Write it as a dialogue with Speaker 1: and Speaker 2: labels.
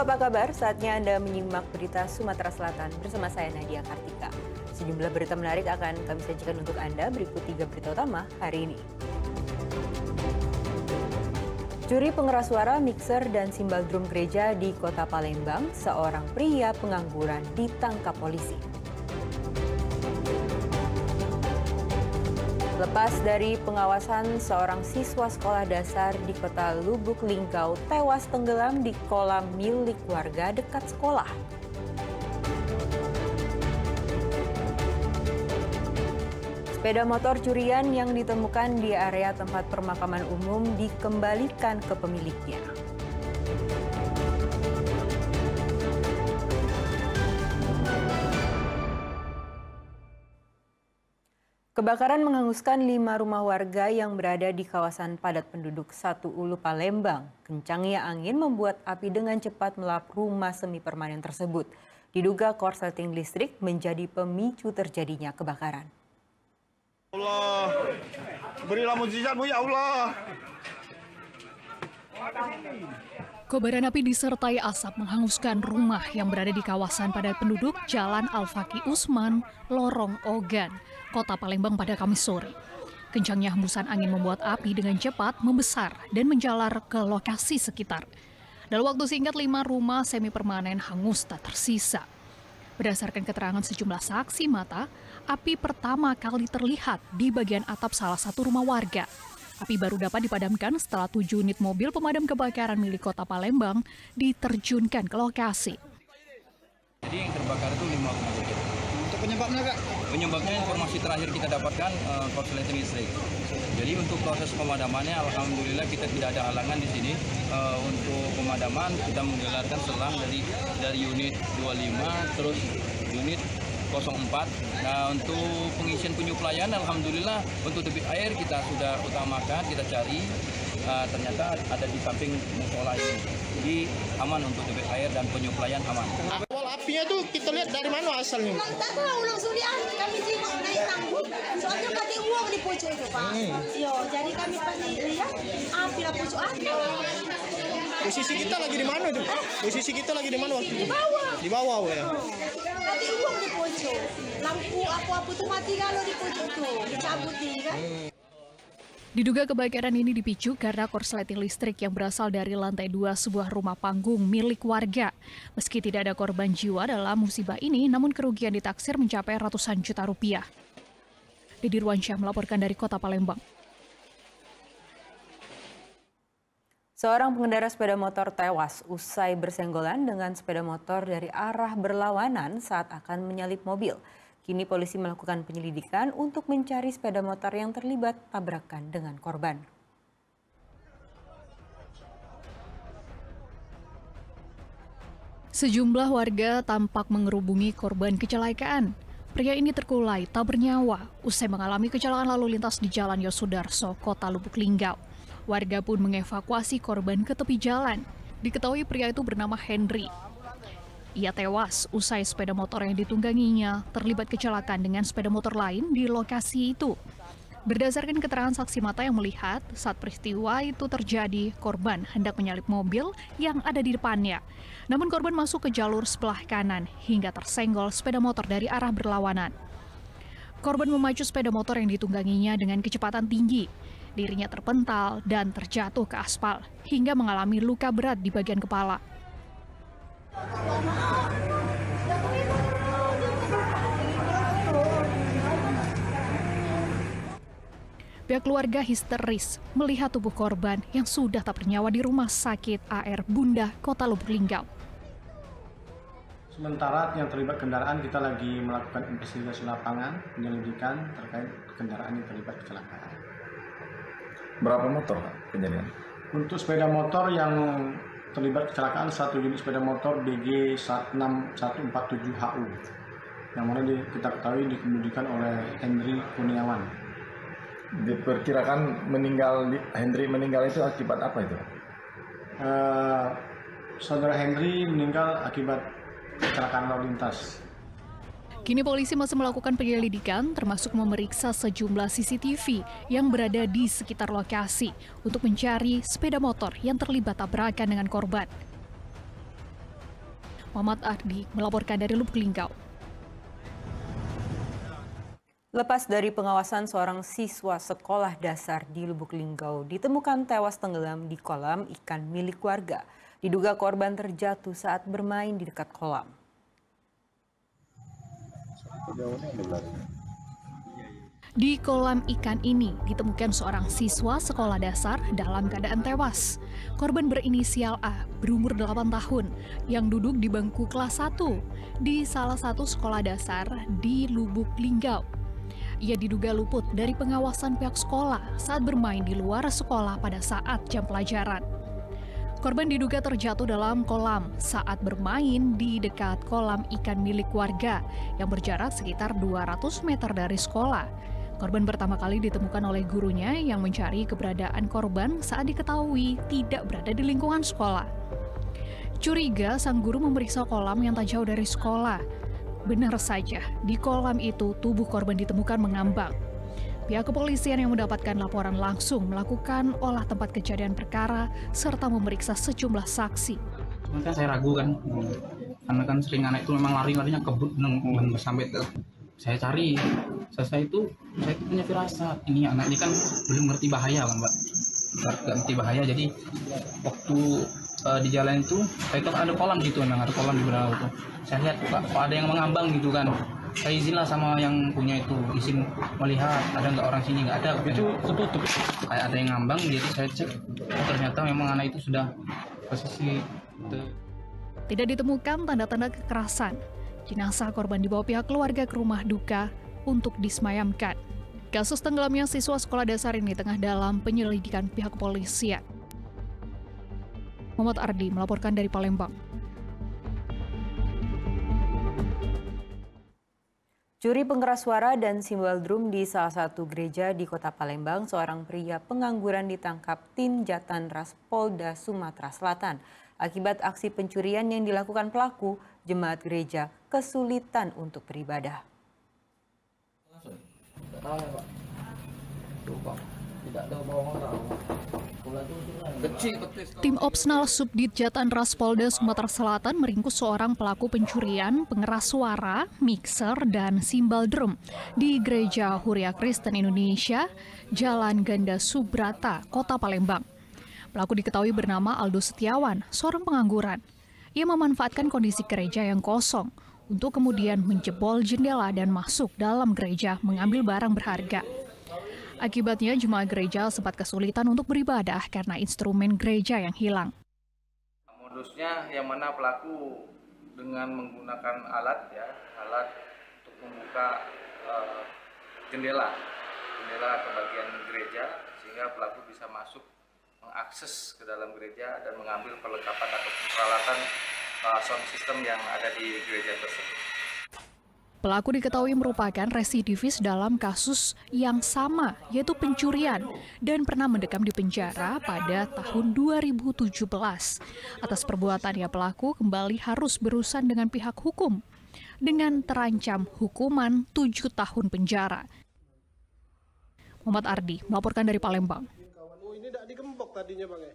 Speaker 1: apa kabar? Saatnya Anda menyimak berita Sumatera Selatan bersama saya Nadia Kartika. Sejumlah berita menarik akan kami sajikan untuk Anda. Berikut 3 berita utama hari ini. Curi pengeras suara, mixer, dan simbal drum gereja di Kota Palembang, seorang pria pengangguran ditangkap polisi. Lepas dari pengawasan, seorang siswa sekolah dasar di Kota Lubuk Linggau tewas tenggelam di kolam milik warga dekat sekolah. Sepeda motor curian yang ditemukan di area tempat pemakaman umum dikembalikan ke pemiliknya. Kebakaran menghanguskan 5 rumah warga yang berada di kawasan padat penduduk 1 Ulu Palembang. Kencangnya angin membuat api dengan cepat melahap rumah semi permanen tersebut. Diduga korsleting listrik menjadi pemicu terjadinya kebakaran.
Speaker 2: Allah, berilah mukjizat-Mu ya Allah.
Speaker 3: Kobaran api disertai asap menghanguskan rumah yang berada di kawasan padat penduduk Jalan Al-Faki Usman, Lorong Ogan, Kota Palembang pada Kamis sore. Kencangnya hembusan angin membuat api dengan cepat membesar dan menjalar ke lokasi sekitar. Dalam waktu singkat 5 rumah semi permanen hangus tak tersisa. Berdasarkan keterangan sejumlah saksi mata, api pertama kali terlihat di bagian atap salah satu rumah warga. Api baru dapat dipadamkan setelah 7 unit mobil pemadam kebakaran milik Kota Palembang diterjunkan ke lokasi.
Speaker 4: Jadi yang terbakar itu 5 rumah warga.
Speaker 2: Untuk penyebabnya, Kak?
Speaker 4: Penyebabnya informasi terakhir kita dapatkan korsleting listrik. Jadi untuk proses pemadamannya, alhamdulillah kita tidak ada halangan di sini. Untuk pemadaman kita menggelarkan selang dari unit 25 terus unit 04. Nah, untuk pengisian penyuplaian alhamdulillah untuk debit air kita sudah utamakan, kita cari. Ternyata ada di samping musola ini. Jadi aman untuk debit air dan penyuplaian aman.
Speaker 2: Awal apinya tuh kita lihat dari mana asalnya?
Speaker 5: Tak tahu langsung kami tengok naik tangguh. Soalnya pakai uang di pojok itu, Pak. Yo, jadi kami pasti lihat api lah pojok api.
Speaker 2: Posisi kita lagi di mana tuh? Posisi kita lagi di mana waktu itu?
Speaker 5: Di bawah.
Speaker 2: Di bawah ya.
Speaker 5: Pakai uang di pojok. Lampu apa-apa tuh mati kalau di pojok tuh. Dicabuti kan.
Speaker 3: Diduga kebakaran ini dipicu karena korsleting listrik yang berasal dari lantai 2 sebuah rumah panggung milik warga. Meski tidak ada korban jiwa dalam musibah ini, namun kerugian ditaksir mencapai ratusan juta rupiah. Didi Ruansyah melaporkan dari Kota Palembang.
Speaker 1: Seorang pengendara sepeda motor tewas usai bersenggolan dengan sepeda motor dari arah berlawanan saat akan menyalip mobil. Kini polisi melakukan penyelidikan untuk mencari sepeda motor yang terlibat tabrakan dengan korban.
Speaker 3: Sejumlah warga tampak mengerubungi korban kecelakaan. Pria ini terkulai tak bernyawa usai mengalami kecelakaan lalu lintas di Jalan Yosudarso, Kota Lubuk Linggau. Warga pun mengevakuasi korban ke tepi jalan. Diketahui pria itu bernama Henry. Ia tewas usai sepeda motor yang ditungganginya terlibat kecelakaan dengan sepeda motor lain di lokasi itu. Berdasarkan keterangan saksi mata yang melihat, saat peristiwa itu terjadi, korban hendak menyalip mobil yang ada di depannya. Namun korban masuk ke jalur sebelah kanan hingga tersenggol sepeda motor dari arah berlawanan. Korban memacu sepeda motor yang ditungganginya dengan kecepatan tinggi. Dirinya terpental dan terjatuh ke aspal hingga mengalami luka berat di bagian kepala. Pihak keluarga histeris melihat tubuh korban yang sudah tak bernyawa di rumah sakit AR Bunda, Kota Lubuk Linggau.
Speaker 6: Sementara yang terlibat kendaraan kita lagi melakukan investigasi lapangan, penyelidikan terkait kendaraan yang terlibat kecelakaan.
Speaker 7: Berapa motor kejadian?
Speaker 6: Untuk sepeda motor yang terlibat kecelakaan, 1 unit sepeda motor BG 16147HU yang mana kita ketahui dikemudikan oleh Henry Kurniawan.
Speaker 7: Diperkirakan Henry meninggal itu akibat apa itu?
Speaker 6: Saudara Henry meninggal akibat kecelakaan lalu lintas.
Speaker 3: Kini polisi masih melakukan penyelidikan termasuk memeriksa sejumlah CCTV yang berada di sekitar lokasi untuk mencari sepeda motor yang terlibat tabrakan dengan korban. Muhammad Ardi melaporkan dari Lubuk Linggau.
Speaker 1: Lepas dari pengawasan, seorang siswa sekolah dasar di Lubuk Linggau ditemukan tewas tenggelam di kolam ikan milik warga. Diduga korban terjatuh saat bermain di dekat kolam.
Speaker 3: Di kolam ikan ini ditemukan seorang siswa sekolah dasar dalam keadaan tewas. Korban berinisial A, berumur 8 tahun, yang duduk di bangku kelas 1 di salah satu sekolah dasar di Lubuk Linggau. Ia diduga luput dari pengawasan pihak sekolah saat bermain di luar sekolah pada saat jam pelajaran. Korban diduga terjatuh dalam kolam saat bermain di dekat kolam ikan milik warga yang berjarak sekitar 200 meter dari sekolah. Korban pertama kali ditemukan oleh gurunya yang mencari keberadaan korban saat diketahui tidak berada di lingkungan sekolah. Curiga, sang guru memeriksa kolam yang tak jauh dari sekolah. Benar saja, di kolam itu tubuh korban ditemukan mengambang. Pihak kepolisian yang mendapatkan laporan langsung melakukan olah tempat kejadian perkara serta memeriksa sejumlah saksi.
Speaker 8: Cuman kan saya ragu kan, karena kan sering anak itu memang larinya kebut sampai saya cari. Saya itu punya firasat, ini anak ini kan belum ngerti bahaya kan Mbak, nggak ngerti bahaya. Jadi waktu di jalan itu saya tahu ada kolam gitu, memang ada kolam di belakang itu. Saya lihat kok ada yang mengambang gitu kan. Saya izin lah sama yang punya itu, izin melihat ada nggak orang sini, nggak ada. Itu ketutup, kayak ada yang ngambang. Jadi saya cek, ternyata memang anak itu sudah posisi.
Speaker 3: Tidak ditemukan tanda-tanda kekerasan. Jenazah korban dibawa pihak keluarga ke rumah duka untuk disemayamkan. Kasus tenggelamnya siswa sekolah dasar ini tengah dalam penyelidikan pihak kepolisian. Muhammad Ardi melaporkan dari Palembang.
Speaker 1: Curi pengeras suara dan simbol drum di salah satu gereja di Kota Palembang, seorang pria pengangguran ditangkap tim Jatan Ras Polda Sumatera Selatan. Akibat aksi pencurian yang dilakukan pelaku, jemaat gereja kesulitan untuk beribadah.
Speaker 3: Tim Opsnal Subdit Jatan Ras Polda Sumatera Selatan meringkus seorang pelaku pencurian pengeras suara, mixer, dan simbal drum di Gereja Huria Kristen Indonesia, Jalan Ganda Subrata, Kota Palembang. Pelaku diketahui bernama Aldo Setiawan, seorang pengangguran. Ia memanfaatkan kondisi gereja yang kosong untuk kemudian menjebol jendela dan masuk dalam gereja mengambil barang berharga. Akibatnya jemaat gereja sempat kesulitan untuk beribadah karena instrumen gereja yang hilang.
Speaker 4: Modusnya yang mana pelaku dengan menggunakan alat untuk membuka jendela ke bagian gereja sehingga pelaku bisa masuk mengakses ke dalam gereja dan mengambil perlengkapan atau peralatan sound system yang ada di gereja tersebut.
Speaker 3: Pelaku diketahui merupakan residivis dalam kasus yang sama, yaitu pencurian, dan pernah mendekam di penjara pada tahun 2017. Atas perbuatannya, pelaku kembali harus berurusan dengan pihak hukum, dengan terancam hukuman 7 tahun penjara. Muhammad Ardi melaporkan dari Palembang.
Speaker 2: Ini tidak digembok tadinya Bang ya?